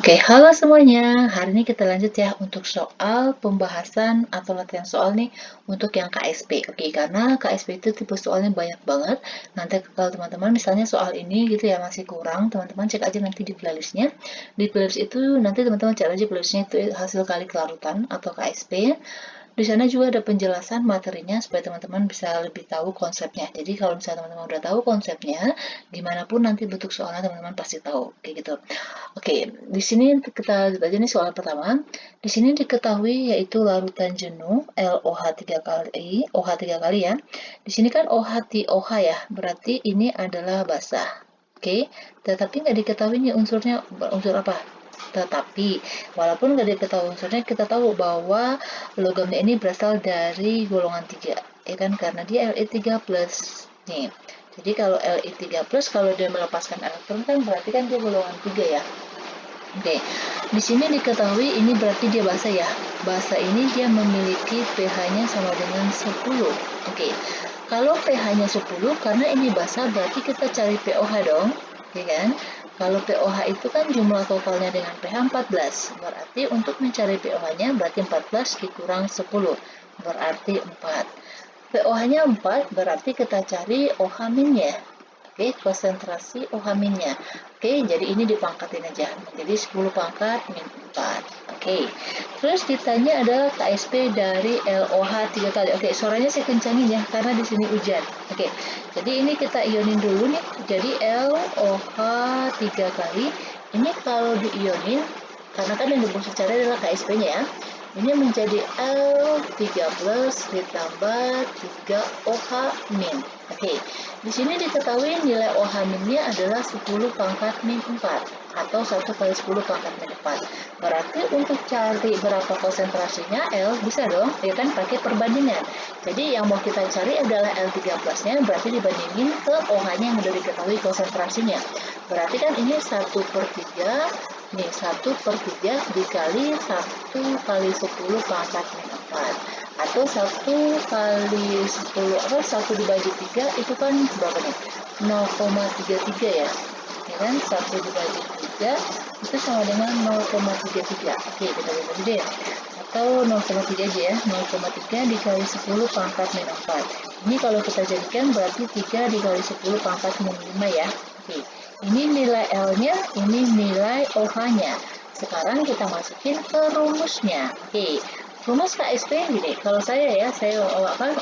Oke, halo semuanya. Hari ini kita lanjut ya untuk soal pembahasan atau latihan soal nih untuk yang KSP. Oke, karena KSP itu tipe soalnya banyak banget. Nanti kalau teman-teman misalnya soal ini gitu ya masih kurang, teman-teman cek aja nanti di playlistnya. Di playlist itu nanti teman-teman cek aja playlistnya itu hasil kali kelarutan atau KSP. Di sana juga ada penjelasan materinya supaya teman-teman bisa lebih tahu konsepnya. Jadi kalau misalnya teman-teman udah tahu konsepnya, gimana pun nanti bentuk soalnya teman-teman pasti tahu, kayak gitu. Oke, di sini kita lihat aja nih soal pertama. Di sini diketahui yaitu larutan jenuh LOH 3 kali, OH 3 kali ya. Di sini kan OH di OH ya, berarti ini adalah basah. Oke, tetapi nggak diketahui nih unsurnya unsur apa. Tetapi walaupun nggak diketahui unsurnya, kita tahu bahwa logamnya ini berasal dari golongan 3, ya kan, karena dia Li3+ nih. Jadi kalau Li3+, kalau dia melepaskan elektron kan berarti kan dia golongan 3 ya. Oke, di sini diketahui ini berarti dia basa ya. Basa ini dia memiliki pH-nya sama dengan 10. Oke, kalau pH-nya 10, karena ini basa berarti kita cari pOH dong, ya kan? Kalau pOH itu kan jumlah totalnya dengan pH 14. Berarti untuk mencari pOH-nya berarti 14 dikurang 10, berarti 4. pOH-nya 4, berarti kita cari OH-nya. Oke, konsentrasi OH-nya. Oke, jadi ini dipangkatin aja. Jadi 10 pangkat min 4. Oke, terus ditanya adalah KSP dari LOH 3 kali. Oke, suaranya saya kencangin ya, karena di sini hujan. Oke, jadi ini kita ionin dulu nih. Jadi LOH 3 kali. Ini kalau diionin, karena kan yang dimaksud secara adalah KSP-nya ya. Ini menjadi L3+ ditambah 3OH min. Oke, di sini diketahui nilai OH minnya adalah 10 pangkat min 4 atau 1 kali 10 pangkat min 4. Berarti untuk cari berapa konsentrasinya L, bisa dong, ya kan, pakai perbandingan. Jadi yang mau kita cari adalah L3+-nya, berarti dibandingin ke OH-nya yang sudah diketahui konsentrasinya. Berarti kan ini 1/3, nih 1/3 dikali 1 kali 10 pangkat min 4 atau 1 kali 10 1 dibagi 3 itu kan berapa nih, 0,33 ya, ya kan, 1 dibagi 3 itu sama dengan 0,33. Oke, kita lihat dulu deh, atau 0,3 aja ya, 0,3 dikali 10 pangkat min 4. Ini kalau kita jadikan berarti 3 dikali 10 pangkat min 5 ya. Oke, ini nilai L-nya, ini nilai OH-nya. Sekarang kita masukin ke rumusnya. Oke, rumus KSP gini, kalau saya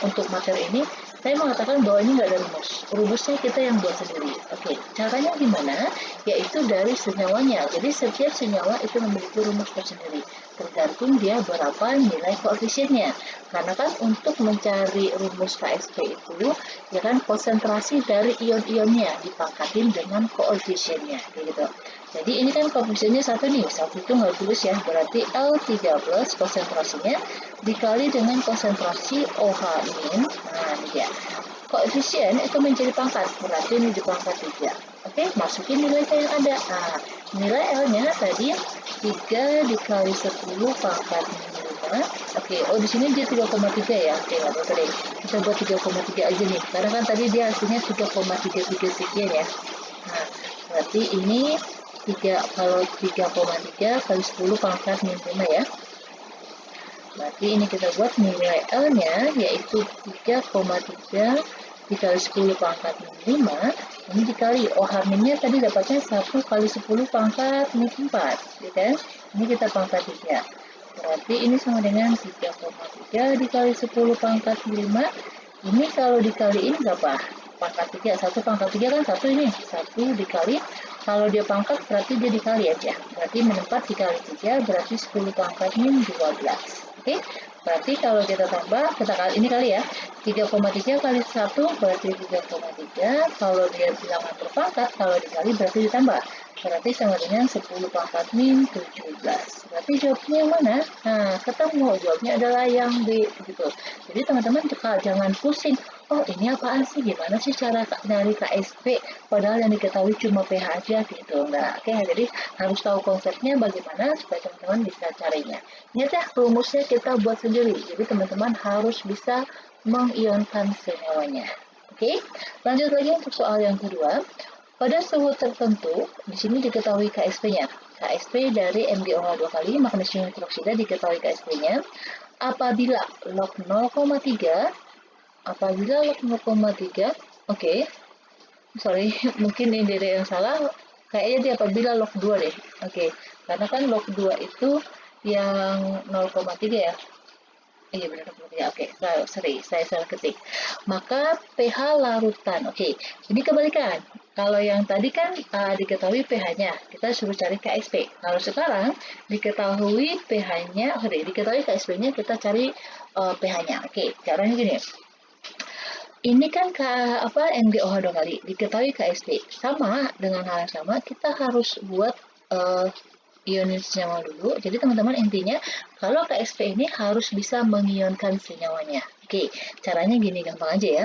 untuk materi ini, saya mengatakan bahwa ini nggak ada rumus. Rumusnya kita yang buat sendiri. Oke, caranya gimana? Yaitu dari senyawanya. Jadi setiap senyawa itu memiliki rumus tersendiri. Tergantung dia berapa nilai koefisiennya. Karena kan untuk mencari rumus KSP itu, ya kan, konsentrasi dari ion-ionnya dipangkatin dengan koefisiennya, gitu. Jadi ini kan koefisiennya 1 nih, 1 itu nggak tulis ya, berarti L3+ konsentrasinya dikali dengan konsentrasi OH min, nah ini dia. Koefisien itu menjadi pangkat, berarti ini di pangkat 3. Oke, masukin nilai yang ada. Nah, nilai L-nya tadi 3 dikali 10 pangkat min 5. Oke, oh di sini dia 3,3 ya. Oke, nggak apa-apa deh. Kita buat 3,3 aja nih, karena kan tadi dia hasilnya 3,33 sekian ya. Nah, berarti ini 3, kalau 3,3 kali 10 pangkat min 5 ya. Berarti ini kita buat nilai L-nya yaitu 3,3 dikali 10 pangkat min 5. Ini dikali OH minnya tadi dapatnya 1 kali 10 pangkat min 4, ya kan? Ini kita pangkat 3. Berarti ini sama dengan 3,3 dikali 10 pangkat 5. Ini kalau dikaliin berapa? Pangkat 3, 1 pangkat 3 kan 1 ini. 1 dikali, kalau dia pangkat berarti dia dikali aja. Berarti min 4 dikali 3 berarti 10 pangkat min 12. Oke, berarti kalau kita tambah, kita kali ini kali ya. 3,3 kali 1 berarti 3,3. Kalau dia bilangan berpangkat, kalau dikali berarti ditambah. Berarti sama dengan 10 pangkat min 17. Berarti jawabnya yang mana? Nah, ketemu. Jawabnya adalah yang B, gitu. Jadi teman-teman jangan pusing. Oh, ini apaan sih? Gimana sih cara nyari KSP? Padahal yang diketahui cuma pH aja gitu. Enggak. Oke, jadi harus tahu konsepnya bagaimana supaya teman-teman bisa carinya. Ini teh rumusnya kita buat sendiri. Jadi teman-teman harus bisa mengionkan senyawanya. Oke, lanjut lagi untuk soal yang kedua. Pada suhu tertentu, di sini diketahui KSP-nya. KSP dari MgOH 2 kali, magnesium hidroksida diketahui KSP-nya. Apabila log 0,3, oke, sorry, mungkin ini dari yang salah, kayaknya dia apabila log 2 deh, oke, karena kan log 2 itu yang 0,3 ya. Iya benar ya. Oke, sorry, saya salah ketik. Maka pH larutan. Oke, ini kebalikan. Kalau yang tadi kan diketahui pH-nya, kita suruh cari KSP. Kalau sekarang diketahui pH-nya, diketahui KSP-nya, kita cari pH-nya. Oke, caranya gini. Ini kan MgOH 2 kali, diketahui KSP. Sama dengan hal yang sama, kita harus buat ionin senyawa dulu. Jadi teman-teman intinya kalau KSP ini harus bisa mengionkan senyawanya. Oke, caranya gini gampang aja ya.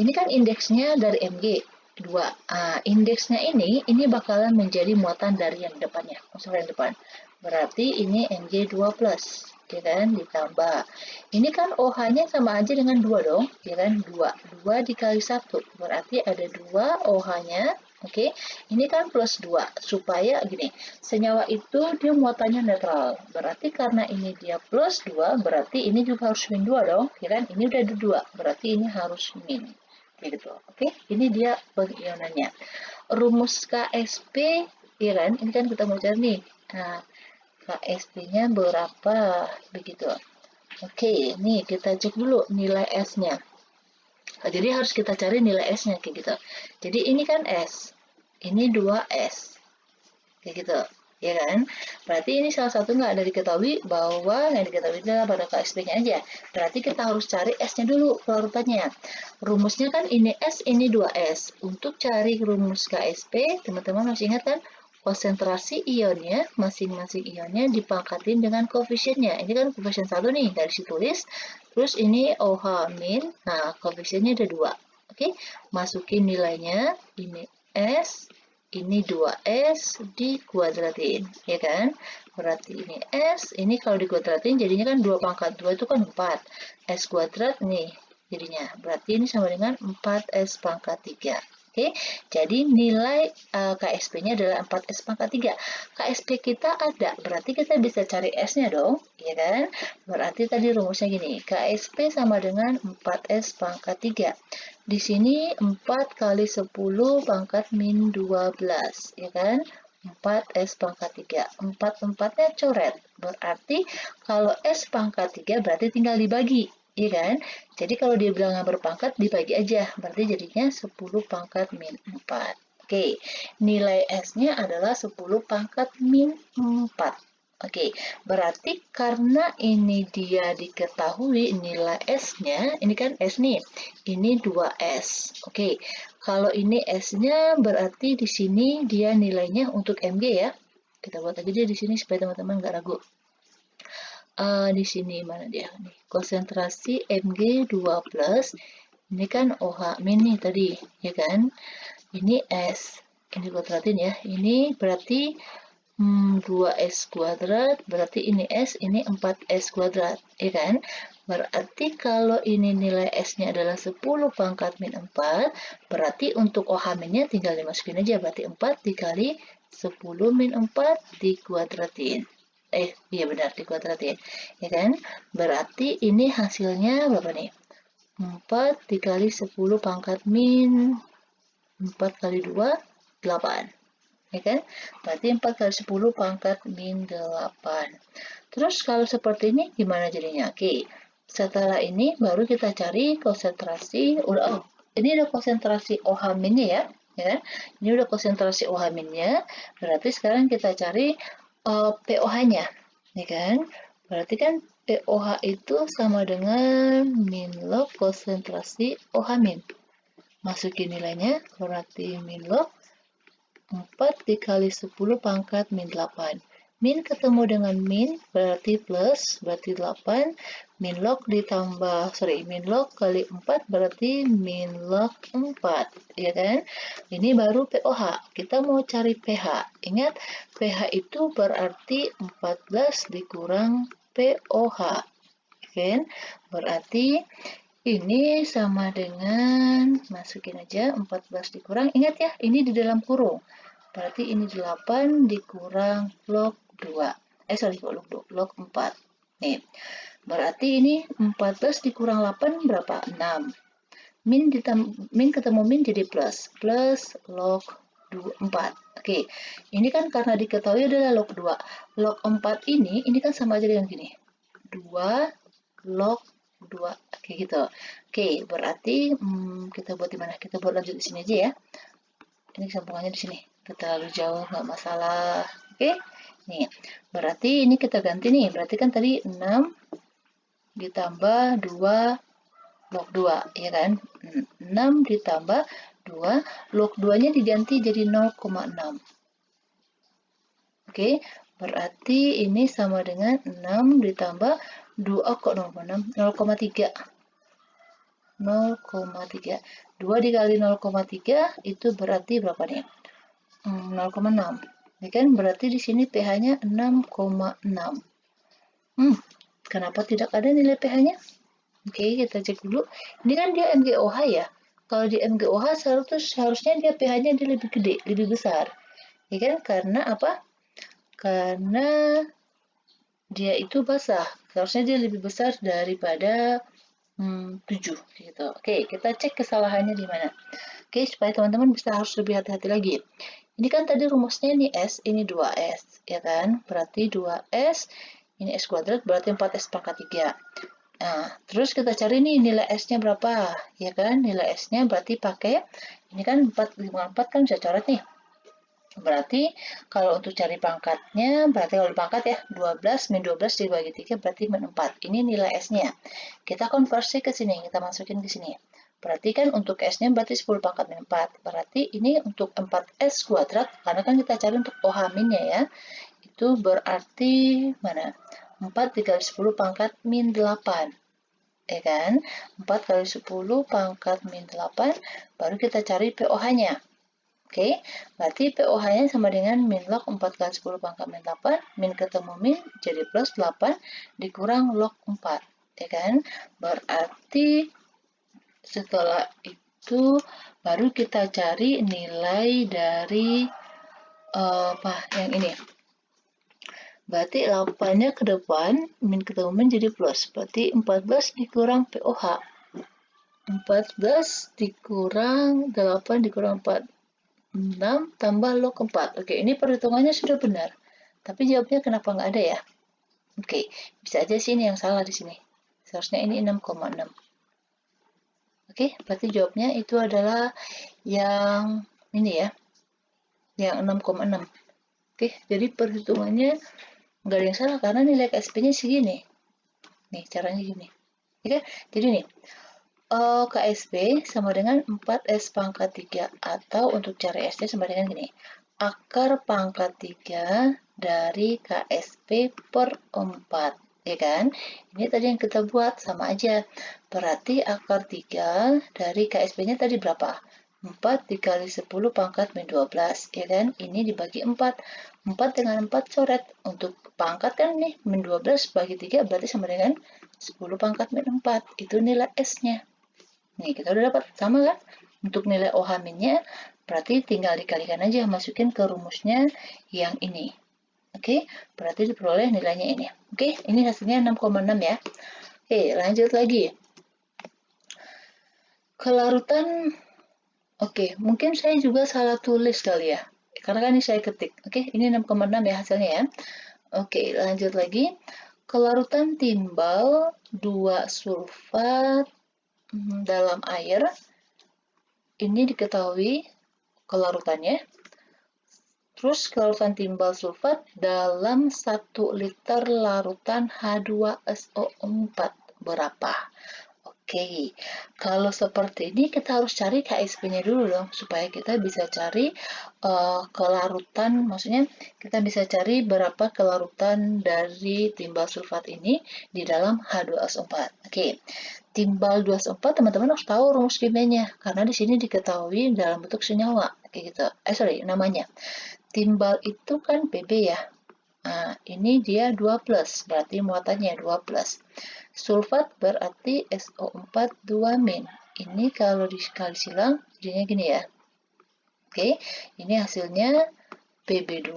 Ini kan indeksnya dari Mg 2. Indeksnya ini bakalan menjadi muatan dari yang depannya, unsur yang depan. Berarti ini Mg2+, ya kan, ditambah. Ini kan OH-nya sama aja dengan 2 dong, ya kan, 2. 2 dikali 1, berarti ada 2 OH-nya. Oke, ini kan plus 2, supaya gini, senyawa itu dia muatannya netral. Berarti karena ini dia plus 2, berarti ini juga harus min 2 dong, ya kan? Ini udah ada 2, berarti ini harus min. Gitu. Oke, ini dia pengionannya. Rumus KSP, ya kan? Ini kan kita mau cari nih. Nah, KSP-nya berapa? Begitu. Oke, nih kita cek dulu nilai S-nya. Jadi harus kita cari nilai S-nya kayak gitu. Jadi ini kan S, ini 2S, kayak gitu, ya kan? Berarti ini salah satu nggak ada diketahui bahwa yang diketahui adalah pada KSP-nya aja. Berarti kita harus cari S-nya dulu, kelarutannya. Rumusnya kan ini S, ini 2S. Untuk cari rumus KSP, teman-teman masih ingat kan? Konsentrasi ionnya, masing-masing ionnya dipangkatin dengan koefisiennya. Ini kan koefisien 1 nih, dari situ tulis. Terus ini OH min, nah koefisiennya ada 2. Oke, masukin nilainya, ini S, ini 2S dikuadratin, ya kan? Berarti ini S, ini kalau dikuadratin jadinya kan 2 pangkat 2 itu kan 4. S kuadrat nih jadinya. Berarti ini sama dengan 4S pangkat 3. Oke, jadi nilai KSP-nya adalah 4S pangkat 3. KSP kita ada, berarti kita bisa cari S-nya dong, ya kan? Berarti tadi rumusnya gini, KSP sama dengan 4S pangkat 3. Di sini 4 kali 10 pangkat min 12, ya kan? 4S pangkat 3. 4-4-nya coret. Berarti kalau S pangkat 3 berarti tinggal dibagi, iya kan? Jadi kalau dia bilang nggak berpangkat, dibagi aja. Berarti jadinya 10 pangkat min 4. Oke, nilai S-nya adalah 10 pangkat min 4. Oke, berarti karena ini dia diketahui nilai S-nya, ini kan S nih, ini 2S. Oke, kalau ini S-nya berarti di sini dia nilainya untuk Mg ya. Kita buat aja dia di sini supaya teman-teman nggak ragu. Di sini mana dia? Nih, konsentrasi Mg2+, ini kan OH min nih tadi, ya kan? Ini S, ini kuadratin ya. Ini berarti 2S kuadrat, berarti ini S, ini 4S kuadrat, ya kan? Berarti kalau ini nilai S-nya adalah 10 pangkat min 4, berarti untuk OH min-nya tinggal dimasukin aja, berarti 4 dikali 10 min 4 dikuadratin. Iya benar, dikuadratin, ya kan? Berarti ini hasilnya berapa nih? 4 dikali 10 pangkat min 4 kali 2, 8. Ya kan? Berarti 4 kali 10 pangkat min 8. Terus kalau seperti ini gimana jadinya? Oke, setelah ini baru kita cari konsentrasi. Ini udah konsentrasi OH minnya ya. Ya kan? Ini udah konsentrasi OH minnya. Berarti sekarang kita cari POH-nya. Ya kan? Berarti kan POH itu sama dengan min log konsentrasi OH min. Masukin nilainya, berarti min log 4 dikali 10 pangkat min 8. Min ketemu dengan min, berarti plus, berarti 8. Min log ditambah, min log kali 4 berarti min log 4. Ya kan? Ini baru POH. Kita mau cari pH. Ingat, pH itu berarti 14 dikurang POH. Kan? Berarti Ini sama dengan, masukin aja 14 dikurang, ingat ya, ini di dalam kurung. Berarti ini 8 dikurang log 2. Sorry, kok log 4. Nih, berarti ini 14 dikurang 8 berapa? 6. Min ketemu min jadi plus. Plus log 4. Oke, ini kan karena diketahui adalah log 2. Log 4 ini kan sama aja dengan gini. 2 log 2 kayak gitu. Oke, berarti kita buat di mana? Kita buat lanjut di sini aja ya. Ini sambungannya di sini. Kita terlalu jauh nggak masalah. Oke. Nih, berarti ini kita ganti nih. Berarti kan tadi 6 ditambah 2 log 2, ya kan? 6 ditambah 2, log 2-nya diganti jadi 0,6. Oke, berarti ini sama dengan 6 ditambah 2, kok 0,6? 0,3. 0,3. 2 dikali 0,3 itu berarti berapa nih? 0,6. Ya kan? Berarti di sini pH-nya 6,6. Kenapa tidak ada nilai pH-nya? Oke, kita cek dulu. Ini kan dia MgOH ya. Kalau di MgOH seharusnya dia pH-nya dia lebih gede, lebih besar. Ya kan? Karena apa? Karena dia itu basah. Seharusnya dia lebih besar daripada 7 gitu. Oke, kita cek kesalahannya di mana. Oke, supaya teman-teman bisa harus lebih hati-hati lagi. Ini kan tadi rumusnya ini S, ini 2S, ya kan? Berarti 2S, ini S kuadrat, berarti 4S pangkat 3. Nah, terus kita cari nih nilai S-nya berapa, ya kan? Nilai S-nya berarti pakai, ini kan 4, 5, 4 kan bisa coret nih. Berarti kalau untuk cari pangkatnya, berarti kalau dipangkat ya, 12 min 12 dibagi 3 berarti min 4. Ini nilai S-nya. Kita konversi ke sini, kita masukin ke sini. Berarti kan untuk S-nya berarti 10 pangkat min 4. Berarti ini untuk 4S kuadrat, karena kan kita cari untuk OH minnya ya. Itu berarti mana? 4 dikali 10 pangkat min 8. Ya kan? 4 kali 10 pangkat min 8, baru kita cari POH-nya. Oke, berarti POH-nya sama dengan min log 4 kali 10 pangkat min 8, min ketemu min jadi plus 8 dikurang log 4, ya kan? Berarti setelah itu baru kita cari nilai dari apa yang ini. Berarti 8-nya ke depan, min ketemu min jadi plus. Berarti 14 dikurang POH. 14 dikurang 8 dikurang 4. 6 tambah log 4. Oke, ini perhitungannya sudah benar. Tapi jawabnya kenapa nggak ada ya? Oke, bisa aja sih ini yang salah di sini. Seharusnya ini 6,6. Oke, berarti jawabnya itu adalah yang ini ya. Yang 6,6. Oke, jadi perhitungannya nggak ada yang salah karena nilai KSP-nya segini. Nih, caranya gini. Oke, jadi nih, KSP sama dengan 4S pangkat 3 atau untuk cara S-nya sama dengan gini. Akar pangkat 3 dari KSP per 4. Ya kan? Ini tadi yang kita buat sama aja. Berarti akar 3 dari KSP-nya tadi berapa? 4 dikali 10 pangkat min 12. Ya kan? Ini dibagi 4. 4 dengan 4 coret. Untuk pangkat kan nih, min 12 bagi 3 berarti sama dengan 10 pangkat min 4. Itu nilai S-nya. Nih, kita udah dapat. Sama kan? Untuk nilai OH minnya, berarti tinggal dikalikan aja, masukin ke rumusnya yang ini. Oke, berarti diperoleh nilainya ini. Oke, ini hasilnya 6,6 ya. Oke, lanjut lagi. Kelarutan, oke, mungkin saya juga salah tulis kali ya. Karena kan ini saya ketik. Oke, ini 6,6 ya hasilnya ya. Oke, lanjut lagi. Kelarutan timbal 2 sulfat dalam air ini diketahui kelarutannya. Terus kelarutan timbal sulfat dalam 1 liter larutan H2SO4 berapa? Oke, kalau seperti ini kita harus cari KSP-nya dulu dong, supaya kita bisa cari kelarutan, maksudnya kita bisa cari berapa kelarutan dari timbal sulfat ini di dalam H2SO4. Oke, timbal 2SO4 teman-teman harus tahu rumus kimianya, karena di sini diketahui dalam bentuk senyawa, kayak gitu. Sorry, namanya. Timbal itu kan Pb ya. Nah, ini dia 2 plus, berarti muatannya 2 plus. Sulfat berarti SO4 2 min. Ini kalau dikali silang, jadinya gini ya. Oke, ini hasilnya Pb2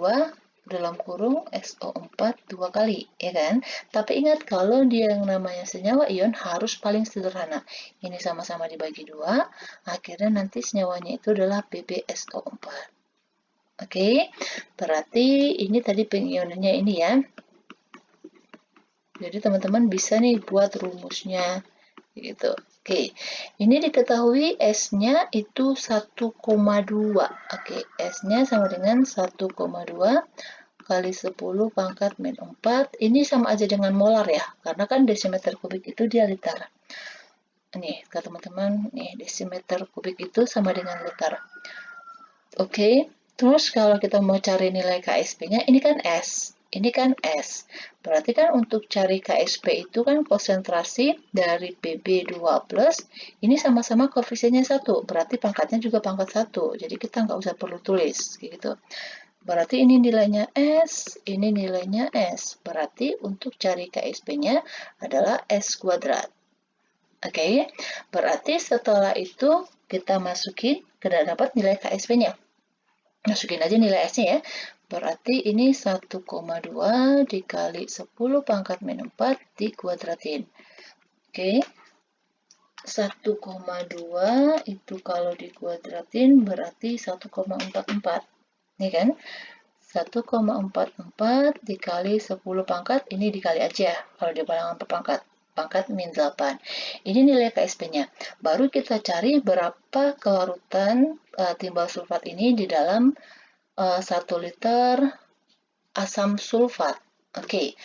dalam kurung SO4 2 kali, ya kan? Tapi ingat, kalau dia yang namanya senyawa ion harus paling sederhana. Ini sama-sama dibagi 2, akhirnya nanti senyawanya itu adalah PbSO4. Oke, berarti ini tadi pengionannya ini ya. Jadi teman-teman bisa nih buat rumusnya gitu. Oke, ini diketahui S-nya itu 1,2. Oke, S-nya sama dengan 1,2 kali 10 pangkat min 4. Ini sama aja dengan molar ya, karena kan desimeter kubik itu dia liter. Nih, ke teman-teman, nih desimeter kubik itu sama dengan liter. Oke, terus kalau kita mau cari nilai KSP-nya, ini kan S. Ini kan S. Berarti kan untuk cari KSP itu kan konsentrasi dari Pb2+, ini sama-sama koefisiennya 1. Berarti pangkatnya juga pangkat 1. Jadi kita nggak usah perlu tulis. Gitu. Berarti ini nilainya S, ini nilainya S. Berarti untuk cari KSP-nya adalah S kuadrat. Oke, berarti setelah itu kita masukin, kita dapat nilai KSP-nya. Masukin aja nilai S-nya ya. Berarti ini 1,2 dikali 10 pangkat min 4 dikuadratin. Oke. 1,2 itu kalau dikuadratin berarti 1,44. Ini kan? 1,44 dikali 10 pangkat, ini dikali aja kalau di bilangan per pangkat. Pangkat min 8. Ini nilai KSP-nya. Baru kita cari berapa kelarutan timbal sulfat ini di dalam 1 liter asam sulfat. Oke,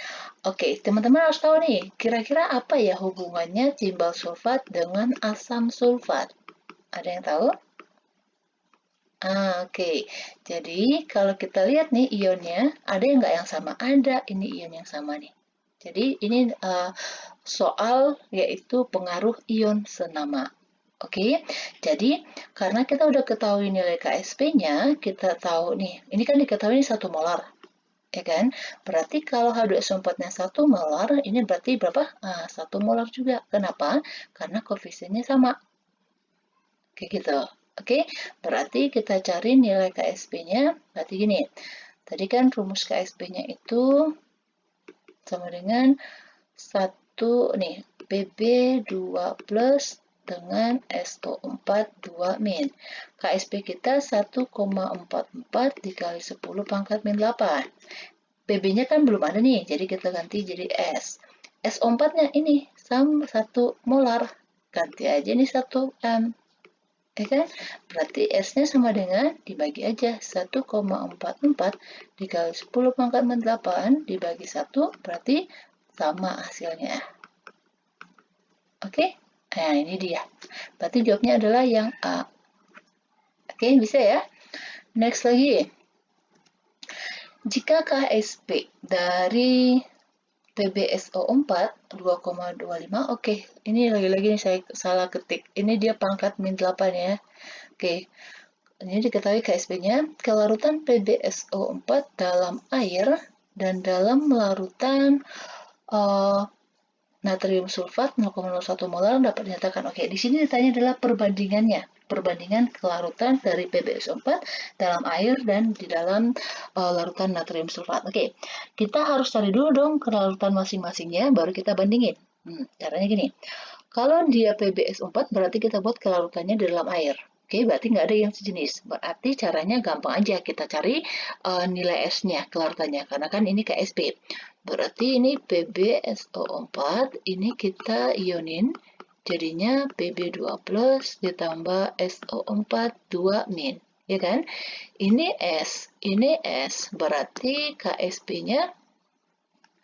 teman-teman harus tahu nih, kira-kira apa ya hubungannya timbal sulfat dengan asam sulfat? Ada yang tahu? Oke. Jadi kalau kita lihat nih ionnya, ada yang nggak yang sama? Ada, ini ion yang sama nih. Jadi ini soal yaitu pengaruh ion senama. Oke, jadi karena kita udah ketahui nilai KSP-nya, kita tahu nih, ini kan diketahui 1 molar, ya kan? Berarti kalau H2SO4-nya 1 molar, ini berarti berapa? 1 molar juga. Kenapa? Karena koefisiennya sama. Kayak gitu. Oke, berarti kita cari nilai KSP-nya. Berarti gini, tadi kan rumus KSP-nya itu sama dengan 1 nih, Pb2 plus dengan SO4 2 min. KSP kita 1,44 dikali 10 pangkat min 8. PB-nya kan belum ada nih, jadi kita ganti jadi S. SO4-nya ini sama 1 molar. Ganti aja nih 1 M. Ya kan? Berarti S-nya sama dengan dibagi aja 1,44 dikali 10 pangkat min 8 dibagi 1 berarti sama hasilnya. Oke? Nah, ini dia. Berarti jawabnya adalah yang A. Oke, bisa ya? Next lagi. Jika KSP dari PbSO4 2,25, oke, ini lagi-lagi nih saya salah ketik. Ini dia pangkat min 8 ya. Oke, ini diketahui KSP-nya, kelarutan PbSO4 dalam air dan dalam larutan natrium sulfat 0,01 molar dapat dinyatakan. Oke, di sini ditanya adalah perbandingannya. Perbandingan kelarutan dari PbSO4 dalam air dan di dalam larutan natrium sulfat. Oke, kita harus cari dulu dong kelarutan masing-masingnya, baru kita bandingin. Caranya gini. Kalau dia PbSO4 berarti kita buat kelarutannya di dalam air. Oke, berarti nggak ada yang sejenis. Berarti caranya gampang aja. Kita cari nilai S-nya, kelarutannya. Karena kan ini KSP. Berarti ini PbSO4, ini kita ionin. Jadinya Pb2 plus ditambah SO4 2 min. Ya kan? Ini S. Berarti KSP-nya,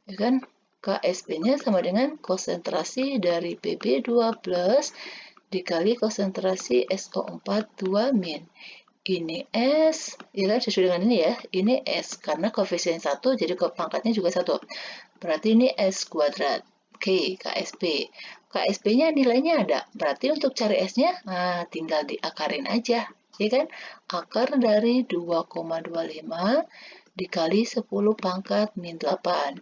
ya kan? KSP-nya sama dengan konsentrasi dari Pb2 plus dikali konsentrasi SO4 2 min. Ini S, ya kan sesuai dengan ini ya. Ini S, karena koefisien 1, jadi pangkatnya juga 1. Berarti ini S kuadrat. Oke, KSP. KSP-nya nilainya ada. Berarti untuk cari S-nya, tinggal diakarin aja. Ya kan? Akar dari 2,25 dikali 10 pangkat min 8.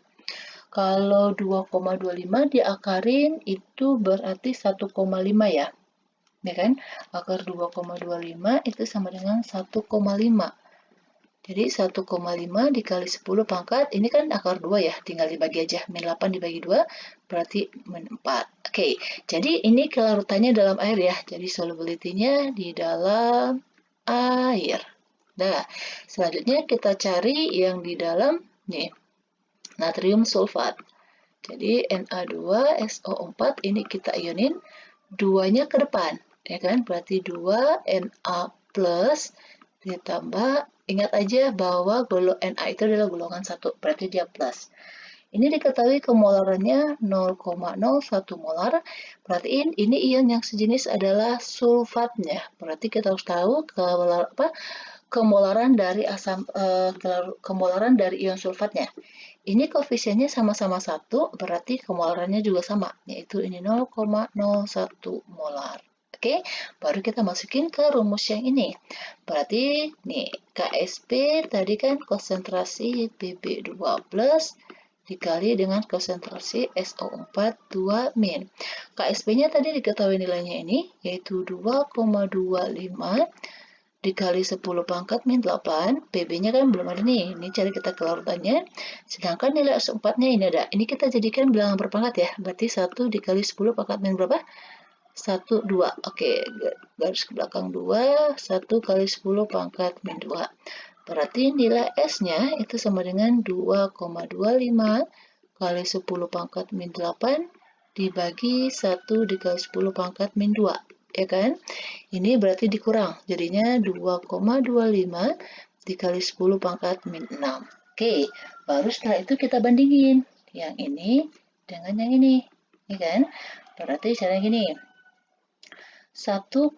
Kalau 2,25 diakarin itu berarti 1,5 ya. Ya kan? Akar 2,25 itu sama dengan 1,5. Jadi 1,5 dikali 10 pangkat, ini kan akar 2 ya, tinggal dibagi aja. Min 8 dibagi 2, berarti min 4. Oke, jadi ini kelarutannya dalam air ya. Jadi solubility-nya di dalam air. Nah, selanjutnya kita cari yang di dalam, nih, natrium sulfat. Jadi Na2SO4 ini kita ionin, 2-nya ke depan, ya kan? Berarti 2 Na plus ditambah, ingat aja bahwa Na itu adalah golongan 1, berarti dia plus. Ini diketahui kemolarannya 0,01 molar, berarti ini ion yang sejenis adalah sulfatnya. Berarti kita harus tahu kemolaran dari kemolaran dari ion sulfatnya. Ini koefisiennya sama-sama 1, berarti kemolarannya juga sama, yaitu ini 0,01 molar. Oke, baru kita masukin ke rumus yang ini. Berarti nih, KSP tadi kan konsentrasi Pb2 plus dikali dengan konsentrasi SO4 2 min. KSP-nya tadi diketahui nilainya ini, yaitu 2,25 dikali 10 pangkat min 8, PB-nya kan belum ada nih, ini cari kita kelarutannya, sedangkan nilai S4-nya ini ada, ini kita jadikan bilangan berpangkat ya, berarti 1 dikali 10 pangkat min berapa? 1, 2, oke, garis ke belakang 2, 1 kali 10 pangkat min 2, berarti nilai S-nya itu sama dengan 2,25 kali 10 pangkat min 8 dibagi 1 dikali 10 pangkat min 2, ya kan? Ini berarti dikurang, jadinya 2,25 dikali 10 pangkat min 6. Oke, baru setelah itu kita bandingin yang ini dengan yang ini, ya kan? Berarti caranya gini, 1,5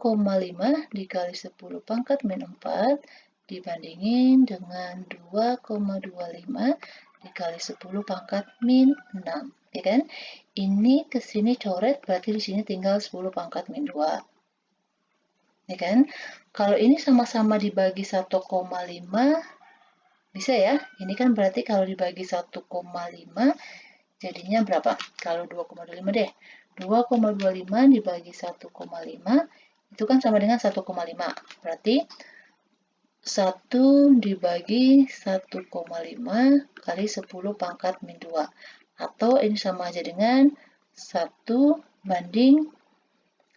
dikali 10 pangkat min 4 dibandingin dengan 2,25 dikali 10 pangkat min 6, ya kan? Ini ke sini coret, berarti di sini tinggal 10 pangkat min 2. Ya kan? Kalau ini sama-sama dibagi 1,5, bisa ya? Ini kan berarti kalau dibagi 1,5, jadinya berapa? Kalau 2,25 deh. 2,25 dibagi 1,5, itu kan sama dengan 1,5. Berarti 1 dibagi 1,5 kali 10 pangkat min 2. Atau ini sama aja dengan 1 banding,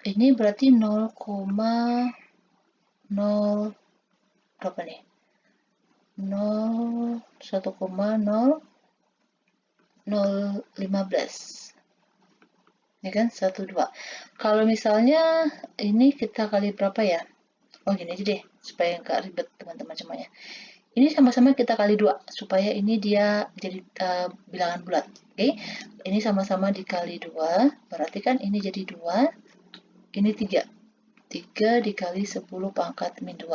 ini berarti 0,0 berapa nih? 1,0015. Ini kan 1, 2. Kalau misalnya ini kita kali berapa ya? Oh gini aja deh, supaya nggak ribet teman-teman semuanya. Ini sama-sama kita kali 2, supaya ini dia jadi bilangan bulat. Oke, ini sama-sama dikali 2, berarti kan ini jadi 2, ini 3. 3 dikali 10 pangkat min 2.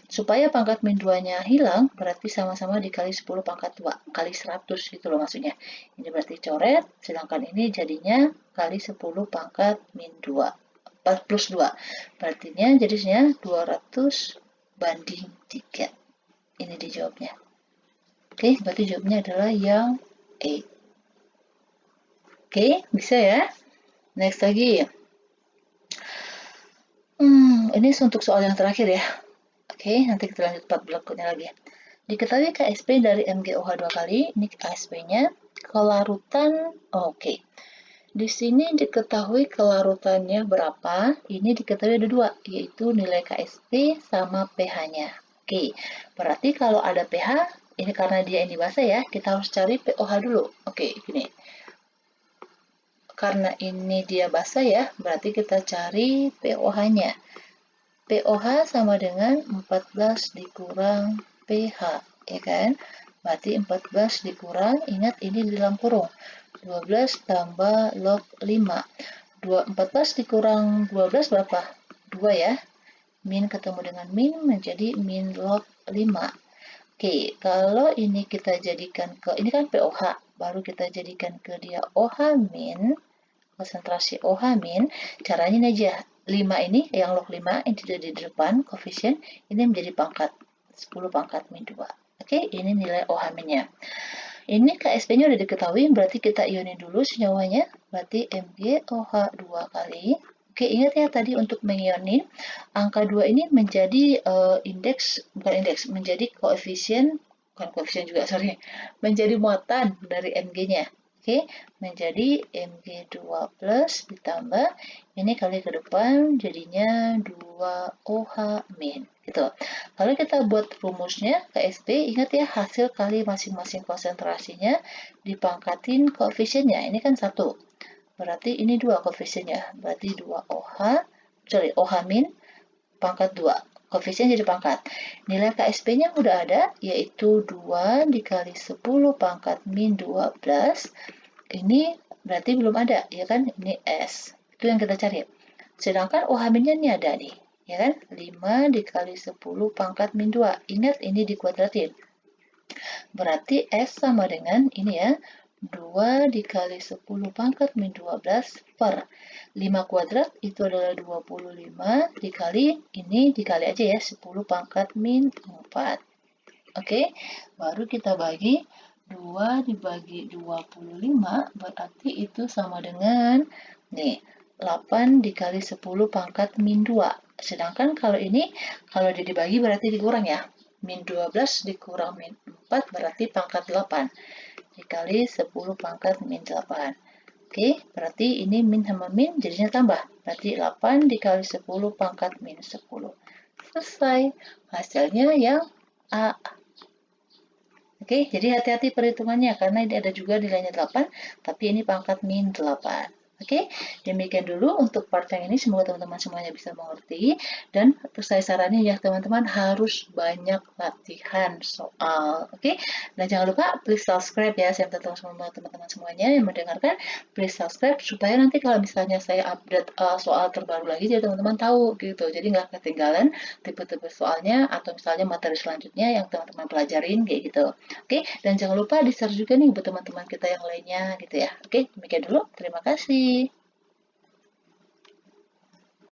Supaya pangkat min 2-nya hilang, berarti sama-sama dikali 10 pangkat 2. Kali 100 gitu loh maksudnya. Ini berarti coret, sedangkan ini jadinya kali 10 pangkat min 2. Plus 2. Berartinya jadinya 200 banding 3. Ini dijawabnya. Oke, berarti jawabnya adalah yang A. Oke, bisa ya? Next lagi. Ini untuk soal yang terakhir ya. Oke, nanti kita lanjut part berikutnya lagi. Diketahui KSP dari MgOH 2 kali, ini KSP-nya, kelarutan, oke. Di sini diketahui kelarutannya berapa, ini diketahui ada 2, yaitu nilai KSP sama pH-nya. Oke, berarti kalau ada pH, ini karena dia ini basah ya, kita harus cari pOH dulu. Oke, gini. Karena ini dia basah ya, berarti kita cari pOH-nya. pOH sama dengan 14 dikurang pH, ya kan? Berarti 14 dikurang, ingat ini di dalam kurung. 12 tambah log 5. 14 dikurang 12 berapa? 2 ya. Min ketemu dengan min menjadi min log 5. Oke, kalau ini kita jadikan ke, ini kan pOH, baru kita jadikan ke dia OH min, konsentrasi OH min, caranya ini aja. 5 ini, yang log 5 yang tidak di depan, koefisien, ini menjadi pangkat 10 pangkat min 2. Oke, ini nilai OH-nya. Ini KSP-nya udah diketahui, berarti kita ionin dulu senyawanya, berarti MgOH 2 kali. Oke, ingat ya tadi untuk mengionin, angka 2 ini menjadi menjadi koefisien, bukan koefisien juga, sorry, menjadi muatan dari Mg-nya. Oke, menjadi Mg2 plus ditambah, ini kali ke depan jadinya 2OH min. Gitu. Kalau kita buat rumusnya KSP, ingat ya hasil kali masing-masing konsentrasinya dipangkatin koefisiennya. Ini kan 1. Berarti ini 2 koefisiennya. Berarti 2OH min pangkat 2. Koefisien jadi pangkat. Nilai KSP-nya udah ada, yaitu 2 dikali 10 pangkat min 12. Ini berarti belum ada, ya kan? Ini S. Itu yang kita cari. Sedangkan OH minnya ini ada nih, ya kan? 5 dikali 10 pangkat min 2. Ingat, ini dikuadratin. Berarti S sama dengan ini ya, 2 dikali 10 pangkat min 12 per 5 kuadrat itu adalah 25 dikali ini dikali aja ya 10 pangkat min 4. Oke, baru kita bagi 2 dibagi 25 berarti itu sama dengan nih 8 dikali 10 pangkat min 2. Sedangkan kalau ini kalau dia dibagi berarti dikurang ya. Min 12 dikurang min 4 berarti pangkat 8 dikali 10 pangkat min 8. Oke, berarti ini min sama min jadinya tambah. Berarti 8 dikali 10 pangkat min 10. Selesai. Hasilnya yang A. Oke, jadi hati-hati perhitungannya karena ini ada juga nilainya 8, tapi ini pangkat min 8. Oke, demikian dulu untuk part yang ini. Semoga teman-teman semuanya bisa mengerti. Dan saya saranin ya teman-teman harus banyak latihan soal. Oke, dan jangan lupa please subscribe ya. Saya minta tolong sama teman-teman semuanya yang mendengarkan. Please subscribe supaya nanti kalau misalnya saya update soal terbaru lagi, jadi teman-teman tahu gitu. Jadi nggak ketinggalan tipe-tipe soalnya atau misalnya materi selanjutnya yang teman-teman pelajarin kayak gitu. Oke, dan jangan lupa di-share juga nih buat teman-teman kita yang lainnya gitu ya. Oke, demikian dulu. Terima kasih.